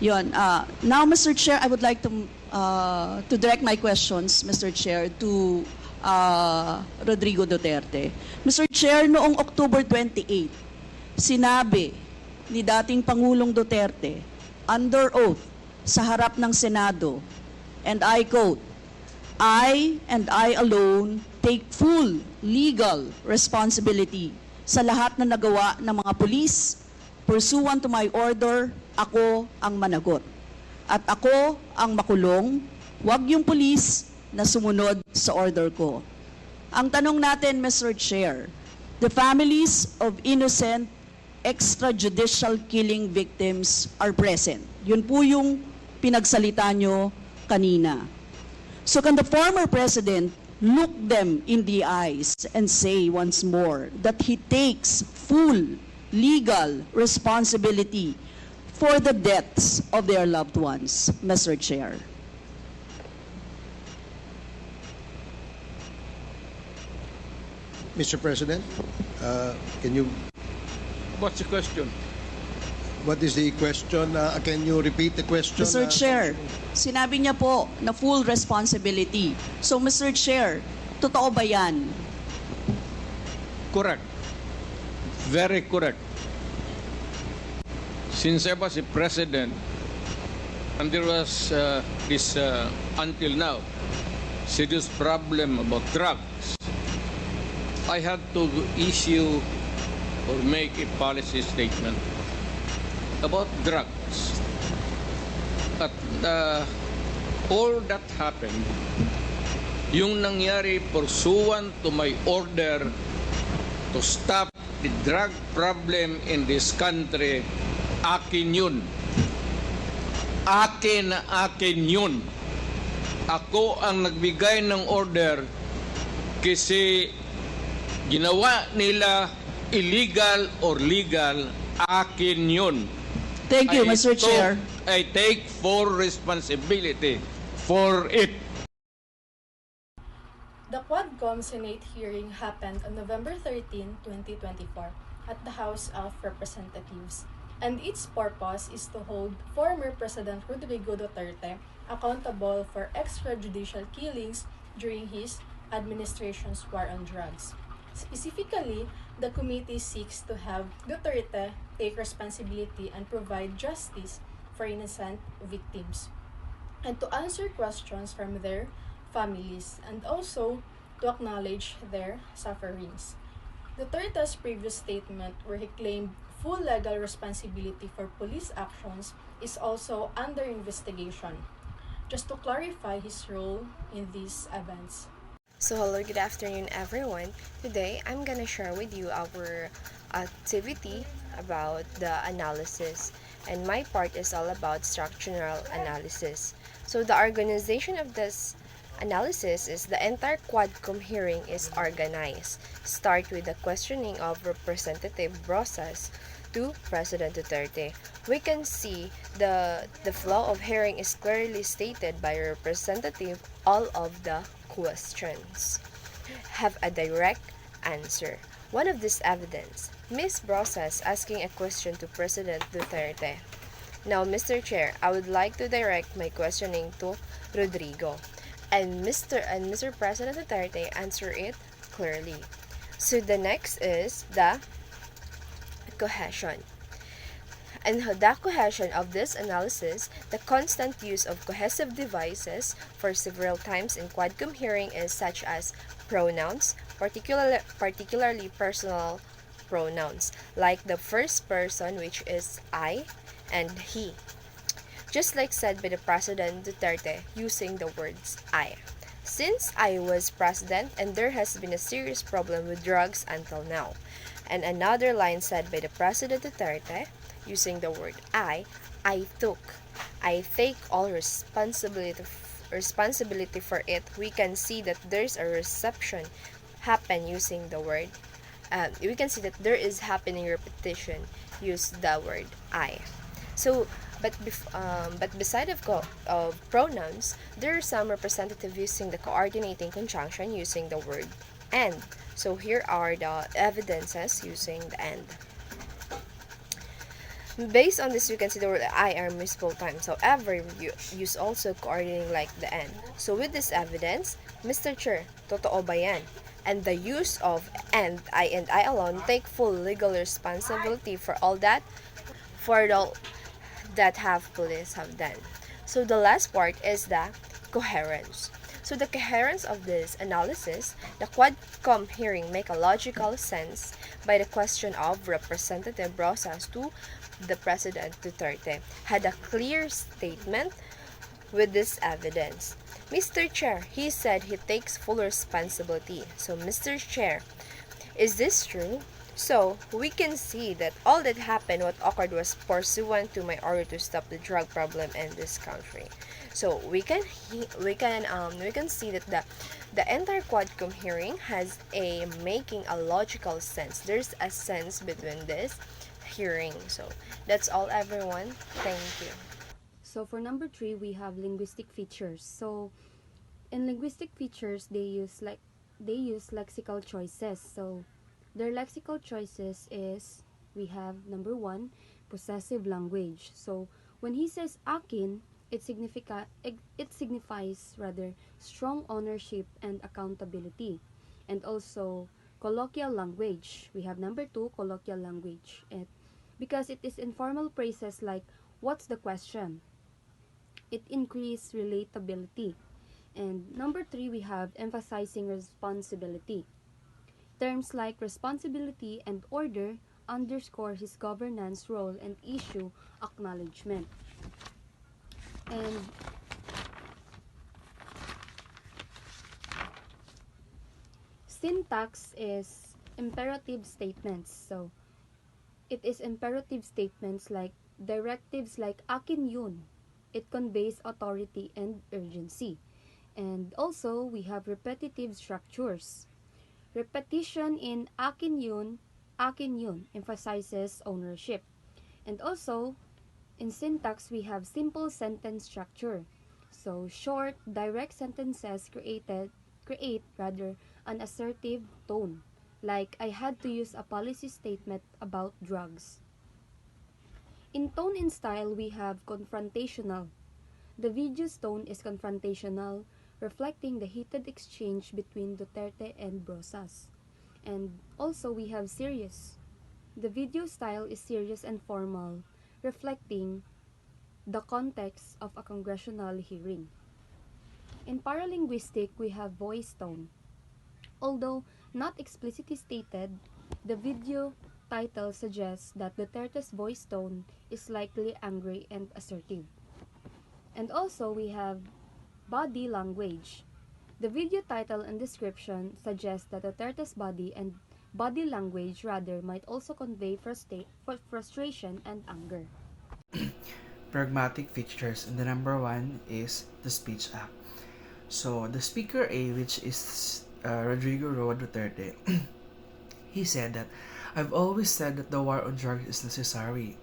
Yon. Now, Mr. Chair, I would like to direct my questions, Mr. Chair, to Rodrigo Duterte. Mr. Chair, noong October 28, sinabi ni dating Pangulong Duterte, under oath, sa harap ng Senado, and I quote, I and I alone take full legal responsibility sa lahat na nagawa ng mga pulis. Pursuant to my order, ako ang managot. At ako ang makulong, wag yung pulis na sumunod sa order ko. Ang tanong natin, Mr. Chair, the families of innocent extrajudicial killing victims are present. Yun po yung pinagsalita nyo kanina. So can the former president look them in the eyes and say once more that he takes full legal responsibility for the deaths of their loved ones, Mr. Chair? Mr. President, can you? What's the question? What is the question? Can you repeat the question? Mr. Chair, sinabi niya po na full responsibility. So, Mr. Chair, totoo ba yan? Correct. Very correct. Since I was a president, and there was this, until now, serious problem about drugs, I had to issue or make a policy statement about drugs. At all that happened, yung nangyari pursuant to my order to stop the drug problem in this country, akin yun. Akin na akin yun. Ako ang nagbigay ng order kasi ginawa nila illegal or legal, akin yun. Thank you, Mr. Chair. I take full responsibility for it. The Quadcom Senate hearing happened on November 13, 2024 at the House of Representatives, and its purpose is to hold former President Rodrigo Duterte accountable for extrajudicial killings during his administration's war on drugs. Specifically, the committee seeks to have Duterte take responsibility and provide justice for innocent victims, and to answer questions from their families, and also to acknowledge their sufferings. Duterte's previous statement, where he claimed full legal responsibility for police actions, is also under investigation. Just to clarify his role in these events. So hello, good afternoon everyone. Today I'm gonna share with you our activity about the analysis, and my part is all about structural analysis. So the organization of this analysis is the entire Quadcom hearing is organized. Start with the questioning of Representative Brosas to President Duterte. We can see the flow of hearing is clearly stated by Representative. All of the questions have a direct answer. One of this evidence, Ms. Brosas asking a question to President Duterte. Now, Mr. Chair, I would like to direct my questioning to Rodrigo, and Mr. President Duterte answer it clearly. So the next is the cohesion. And the cohesion of this analysis, the constant use of cohesive devices for several times in Quadcom hearing is such as pronouns, particularly personal pronouns, like the first person, which is I and he. Just like said by the President Duterte using the words I. Since I was president and there has been a serious problem with drugs until now. And another line said by the President Duterte using the word I take all responsibility for it. We can see that there's a reception happen using the word we can see that there is happening repetition use the word I. So but beside of pronouns, there are some representative using the coordinating conjunction using the word and. So here are the evidences using the and. Based on this, we can see the word I are used both times. However, you use also coordinating like the N. So with this evidence, Mr. Chair, totoo ba yan? And the use of and I alone take full legal responsibility for all that, for all that have police have done. So the last part is the coherence. So the coherence of this analysis, the Quadcom hearing make a logical sense by the question of Representative Rosas to the President Duterte had a clear statement with this evidence. Mr. Chair, he said he takes full responsibility. So Mr. Chair, is this true? So, we can see that all that happened, what occurred was pursuant to my order to stop the drug problem in this country. So, we can see that the entire Quadcom hearing has a making a logical sense. There's a sense between this hearing. So, that's all everyone. Thank you. So for number 3, we have linguistic features. So in linguistic features, they use lexical choices. So their lexical choices is, we have number 1, possessive language. So when he says akin, it signifies rather strong ownership and accountability. And also colloquial language. We have number 2, colloquial language. Because it is informal phrases like what's the question? It increases relatability. And number 3, we have emphasizing responsibility. Terms like responsibility and order underscore his governance role and issue acknowledgement. And syntax is imperative statements. So it is imperative statements like directives like akin yun. It conveys authority and urgency. And also, we have repetitive structures. Repetition in akin yun emphasizes ownership. And also, in syntax, we have simple sentence structure. So, short, direct sentences create an assertive tone. Like, I had to use a policy statement about drugs. In tone and style, we have confrontational. The video's tone is confrontational, reflecting the heated exchange between Duterte and Brosas. And also, we have serious. The video style is serious and formal, reflecting the context of a congressional hearing. In paralinguistic, we have voice tone. Although not explicitly stated, the video title suggests that Duterte's voice tone is likely angry and assertive. And also, we have body language. The video title and description suggest that Duterte's body and body language rather might also convey frustration and anger. Pragmatic features, and the number 1 is the speech act. So the speaker A, which is Rodrigo Roa Duterte, he said that I've always said that the war on drugs is necessary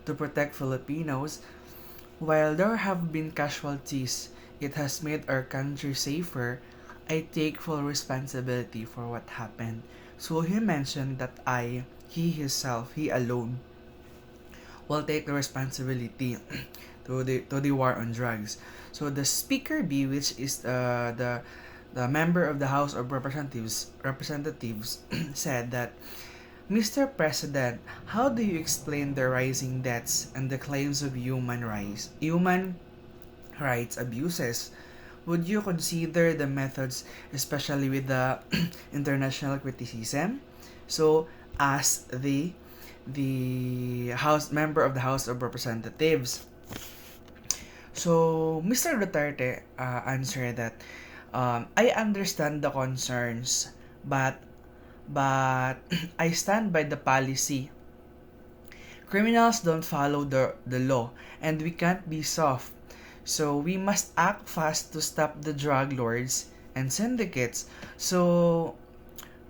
to protect Filipinos. While there have been casualties, it has made our country safer. I take full responsibility for what happened. So he mentioned that he alone, will take the responsibility to the war on drugs. So the Speaker B, which is the member of the House of Representatives said that, Mr. President, how do you explain the rising deaths and the claims of human rights abuses? Would you consider the methods, especially with the international criticism? So, as the member of the House of Representatives. So, Mr. Duterte answered that, I understand the concerns, but I stand by the policy. Criminals don't follow the law, and we can't be soft. So we must act fast to stop the drug lords and syndicates. So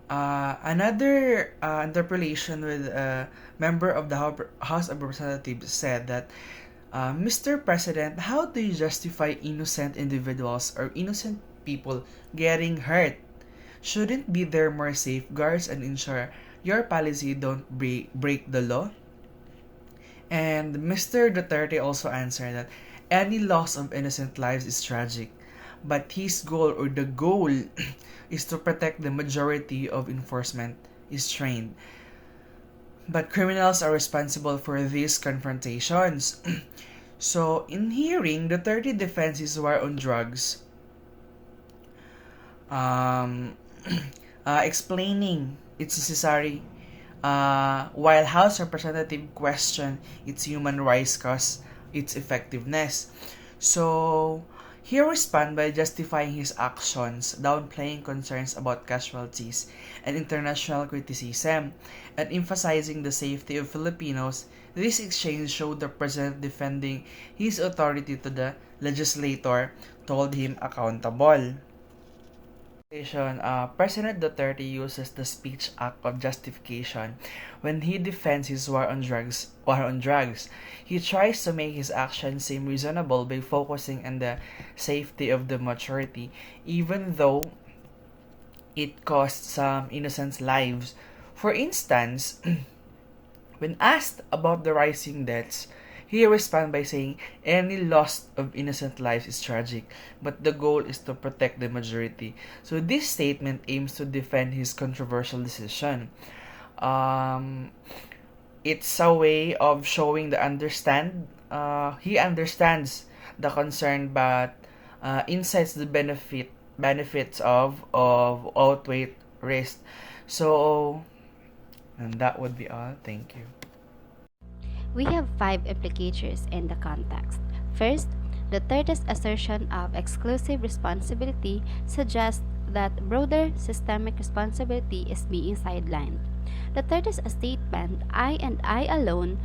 another interpolation with a member of the House of Representatives said that, Mr. President, how do you justify innocent individuals or innocent people getting hurt? Shouldn't be there more safeguards and ensure your policy don't break the law? And Mr. Duterte also answered that any loss of innocent lives is tragic, but his goal or the goal is to protect the majority of enforcement is trained. But criminals are responsible for these confrontations. So, in hearing, Duterte defends his war on drugs, um, explaining it's necessary, while House Representative question its human rights cause its effectiveness. So, he respond by justifying his actions, downplaying concerns about casualties and international criticism, and emphasizing the safety of Filipinos. This exchange showed the president defending his authority to the legislator, told him accountable. President Duterte uses the Speech Act of justification when he defends his war on drugs. He tries to make his actions seem reasonable by focusing on the safety of the majority, even though it costs some innocent lives. For instance, when asked about the rising deaths, he responds by saying any loss of innocent lives is tragic, but the goal is to protect the majority. So this statement aims to defend his controversial decision. It's a way of showing he understands the concern, but insights the benefits of outweigh risk. So, and that would be all. Thank you. We have 5 implicatures in the context. First, Duterte's assertion of exclusive responsibility suggests that broader systemic responsibility is being sidelined. Duterte's statement, I and I alone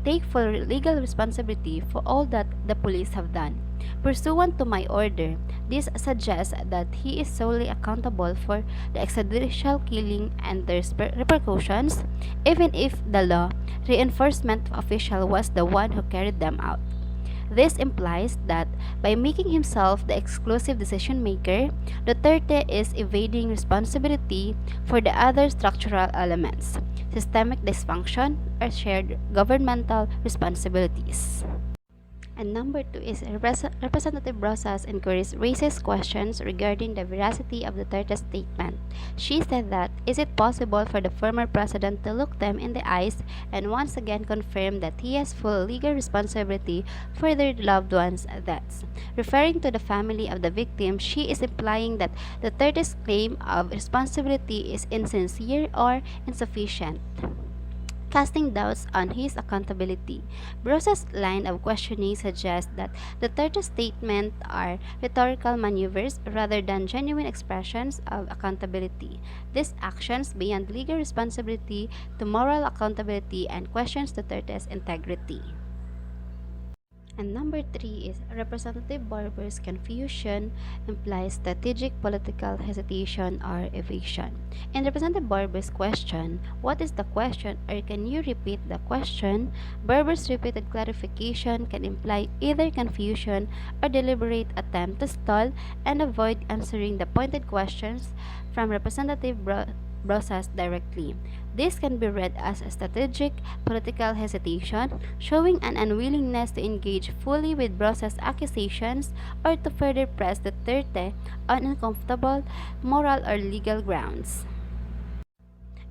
take full legal responsibility for all that the police have done. Pursuant to my order, this suggests that he is solely accountable for the extrajudicial killing and their repercussions, even if the law reinforcement official was the one who carried them out. This implies that by making himself the exclusive decision maker, Duterte is evading responsibility for the other structural elements, systemic dysfunction, or shared governmental responsibilities. And number 2 is Representative Rosas inquiries raises questions regarding the veracity of Duterte's statement. She said that, is it possible for the former president to look them in the eyes and once again confirm that he has full legal responsibility for their loved ones' deaths? Referring to the family of the victim, she is implying that Duterte's claim of responsibility is insincere or insufficient, casting doubts on his accountability. Brosa's line of questioning suggests that Duterte's statements are rhetorical maneuvers rather than genuine expressions of accountability. These actions beyond legal responsibility to moral accountability and questions Duterte's integrity. And number 3 is Representative Barber's confusion implies strategic political hesitation or evasion. In Representative Barber's question, what is the question or can you repeat the question? Barber's repeated clarification can imply either confusion or deliberate attempt to stall and avoid answering the pointed questions from Representative Brosas directly. This can be read as a strategic political hesitation, showing an unwillingness to engage fully with Brosas' accusations or to further press Duterte on uncomfortable moral or legal grounds.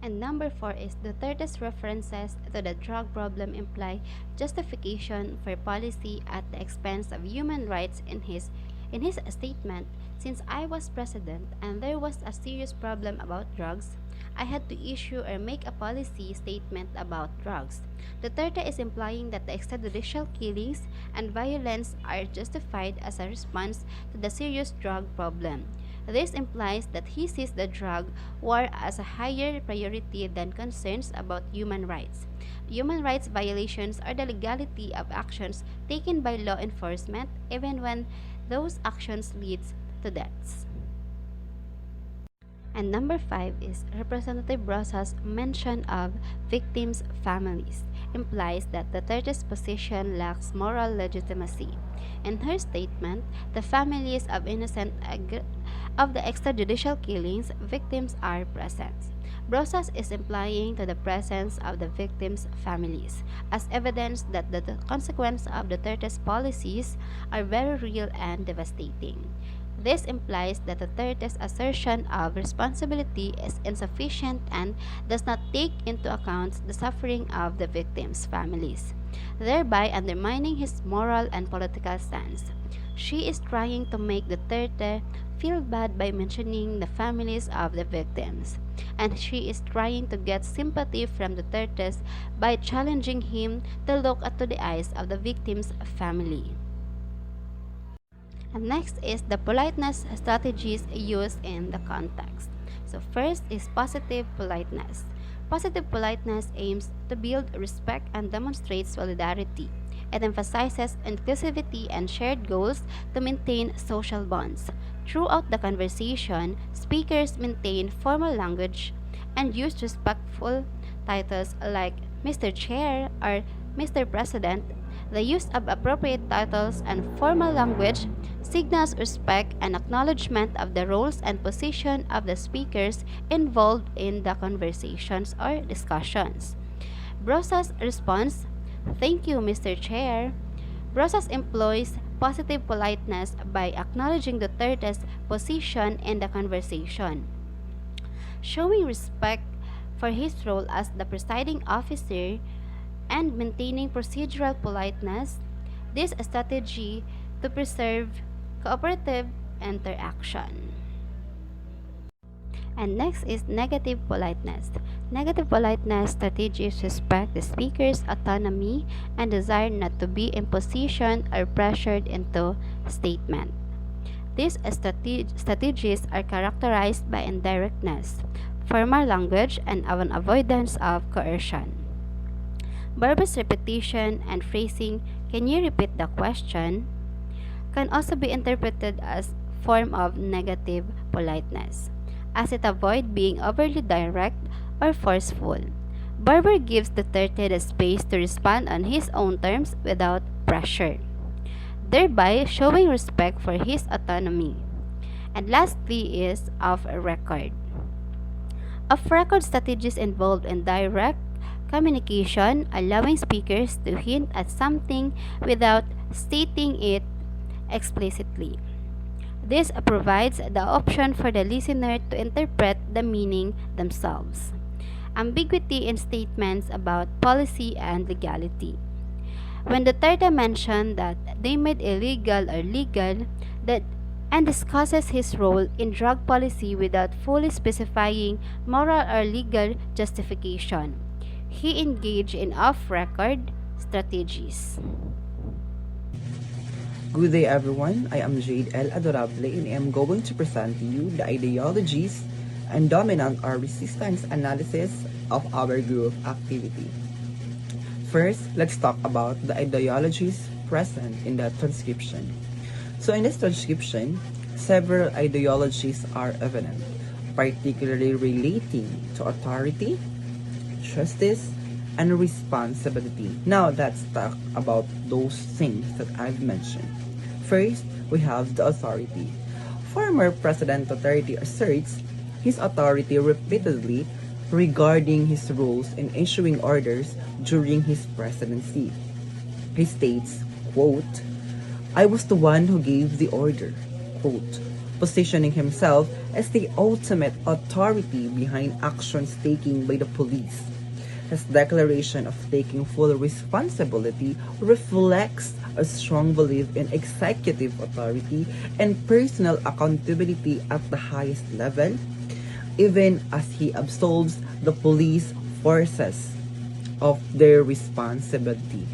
And number 4 is Duterte's references to the drug problem imply justification for policy at the expense of human rights in his statement. Since I was president and there was a serious problem about drugs, I had to issue or make a policy statement about drugs. Duterte is implying that the extrajudicial killings and violence are justified as a response to the serious drug problem. This implies that he sees the drug war as a higher priority than concerns about human rights. Human rights violations are the legality of actions taken by law enforcement, even when those actions lead to deaths. And number 5 is Representative Rosas' mention of victims' families implies that Duterte's position lacks moral legitimacy. In her statement, the families of innocent of the extrajudicial killings victims are present. Brosas is implying to the presence of the victims' families as evidence that the consequences of Duterte's policies are very real and devastating. This implies that Duterte's assertion of responsibility is insufficient and does not take into account the suffering of the victims' families, thereby undermining his moral and political stance. She is trying to make Duterte feel bad by mentioning the families of the victims, and she is trying to get sympathy from Duterte by challenging him to look into the eyes of the victim's family. And next is the politeness strategies used in the context. So first is positive politeness. Positive politeness aims to build respect and demonstrate solidarity. It emphasizes inclusivity and shared goals to maintain social bonds. Throughout the conversation, speakers maintain formal language and use respectful titles like Mr. Chair or Mr. President. The use of appropriate titles and formal language signals respect and acknowledgement of the roles and position of the speakers involved in the conversations or discussions. Brosas responds, "Thank you, Mr. Chair." Brosas employs positive politeness by acknowledging Duterte's position in the conversation, showing respect for his role as the presiding officer and maintaining procedural politeness. This strategy to preserve cooperative interaction. And next is negative politeness. Negative politeness strategies respect the speaker's autonomy and desire not to be imposition or pressured into statement. These strategies are characterized by indirectness, formal language, and an avoidance of coercion. Verbose repetition and phrasing, "Can you repeat the question?" can also be interpreted as form of negative politeness, as it avoids being overly direct or forceful. Barber gives Duterte the space to respond on his own terms without pressure, thereby showing respect for his autonomy. And lastly is off-record. Off-record strategies involved in direct communication, allowing speakers to hint at something without stating it explicitly. This provides the option for the listener to interpret the meaning themselves. Ambiguity in statements about policy and legality. When Duterte mentioned that they made illegal or legal, that and discusses his role in drug policy without fully specifying moral or legal justification, he engaged in off-record strategies. Good day everyone, I am Jade L. Adorable and I am going to present to you the ideologies and dominant or resistance analysis of our group activity. First, let's talk about the ideologies present in the transcription. So in this transcription, several ideologies are evident, particularly relating to authority, justice, and responsibility. Now let's talk about those things that I've mentioned. First, we have the authority. Former President Duterte asserts his authority repeatedly regarding his roles in issuing orders during his presidency. He states, quote, "I was the one who gave the order," quote, positioning himself as the ultimate authority behind actions taken by the police. His declaration of taking full responsibility reflects a strong belief in executive authority and personal accountability at the highest level, even as he absolves the police forces of their responsibility.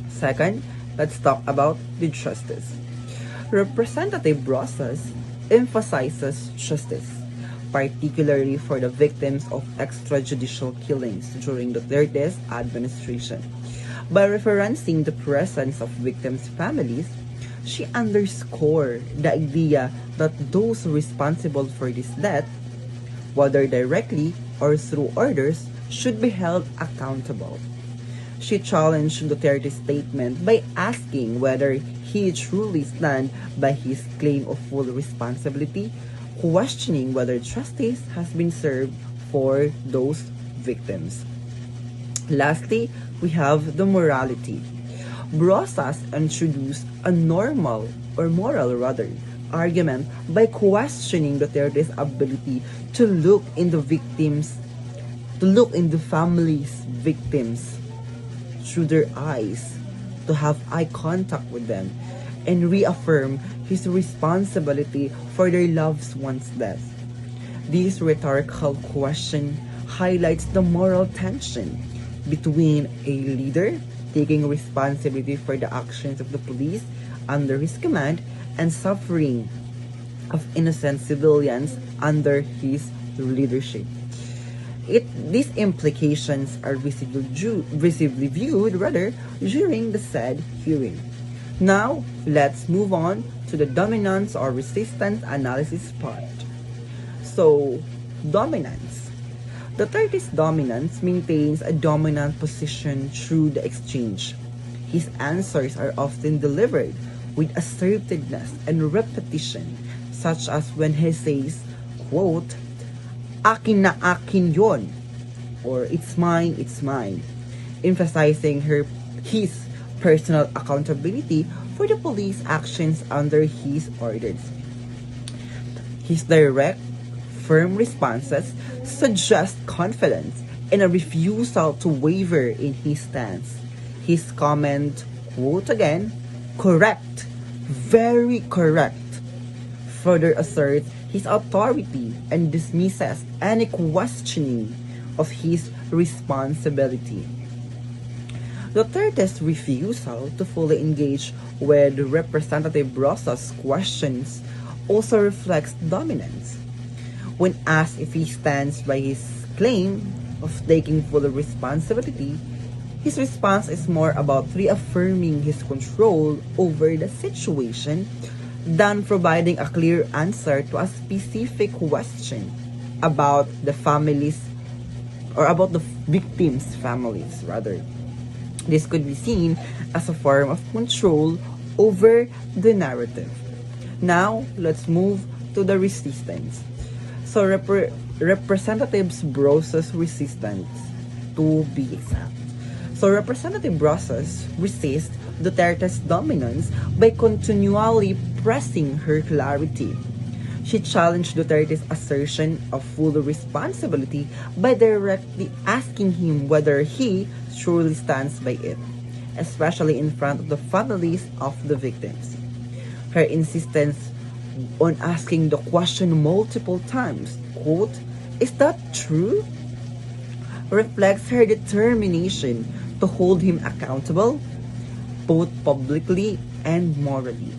Second, let's talk about the justice. Representative Brosas emphasizes justice, particularly for the victims of extrajudicial killings during Duterte's administration. By referencing the presence of victims' families, she underscored the idea that those responsible for this death, whether directly or through orders, should be held accountable. She challenged Duterte's statement by asking whether he truly stands by his claim of full responsibility, questioning whether justice has been served for those victims. Lastly, we have the morality. Brosas introduced a normal, or moral rather, argument by questioning Duterte's ability to look in the family's victims through their eyes, to have eye contact with them, and reaffirm his responsibility for their loved one's death. This rhetorical question highlights the moral tension between a leader taking responsibility for the actions of the police under his command and suffering of innocent civilians under his leadership. These implications are visibly viewed rather during the said hearing. Now, let's move on to the dominance or resistance analysis part. So, dominance. Duterte's dominance maintains a dominant position through the exchange. His answers are often delivered with assertiveness and repetition, such as when he says, quote, "Akin na akin yon," or "It's mine, emphasizing his personal accountability for the police actions under his orders. His direct, firm responses suggest confidence and a refusal to waver in his stance. His comment, quote again, "Correct, very correct," further asserts his authority and dismisses any questioning of his responsibility. Duterte's refusal to fully engage with Representative Brosas' questions also reflects dominance. When asked if he stands by his claim of taking full responsibility, his response is more about reaffirming his control over the situation than providing a clear answer to a specific question about the families, or about the victims' families rather. This could be seen as a form of control over the narrative. Now, let's move to the resistance. So, Representatives Brosas' resistance, to be exact. So, Representative Brosas resists Duterte's dominance by continually pressing her clarity. She challenged Duterte's assertion of full responsibility by directly asking him whether he truly stands by it, especially in front of the families of the victims. Her insistence on asking the question multiple times, quote, "Is that true?" reflects her determination to hold him accountable, both publicly and morally.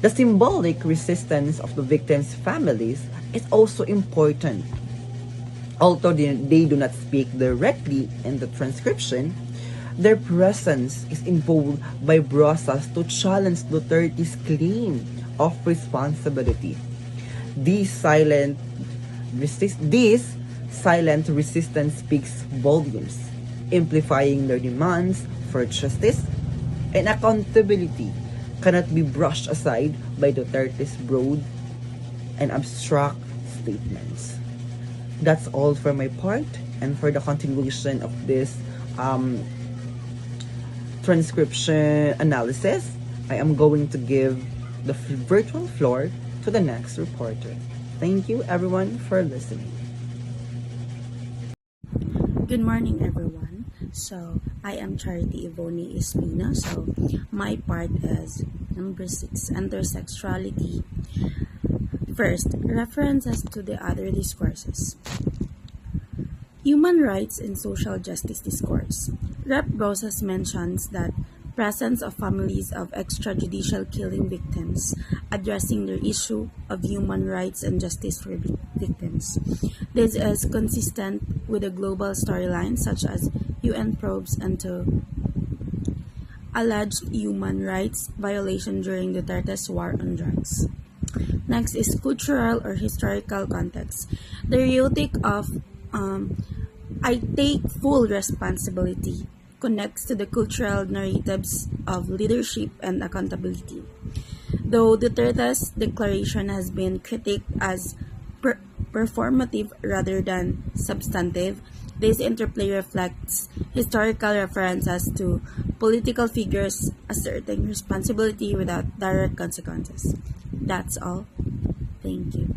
The symbolic resistance of the victims' families is also important. Although they do not speak directly in the transcription, their presence is invoked by Brosas to challenge Duterte's claim of responsibility. This silent resistance speaks volumes, amplifying their demands for justice and accountability cannot be brushed aside by Duterte's broad and abstract statements. That's all for my part, and for the continuation of this transcription analysis, I am going to give the virtual floor to the next reporter. Thank you everyone for listening. Good morning, everyone. So, I am Charity Ivoni Espina. So, my part is number 6, intersexuality. First, references to the other discourses. Human rights and social justice discourse. Rep. Brosas mentions that presence of families of extrajudicial killing victims, addressing the issue of human rights and justice for victims. This is consistent with a global storyline such as UN probes into alleged human rights violation during Duterte's war on drugs. Next is cultural or historical context. The rhetoric of "I take full responsibility" connects to the cultural narratives of leadership and accountability. Though Duterte's declaration has been critiqued as performative rather than substantive. This interplay reflects historical references to political figures asserting responsibility without direct consequences. That's all. Thank you.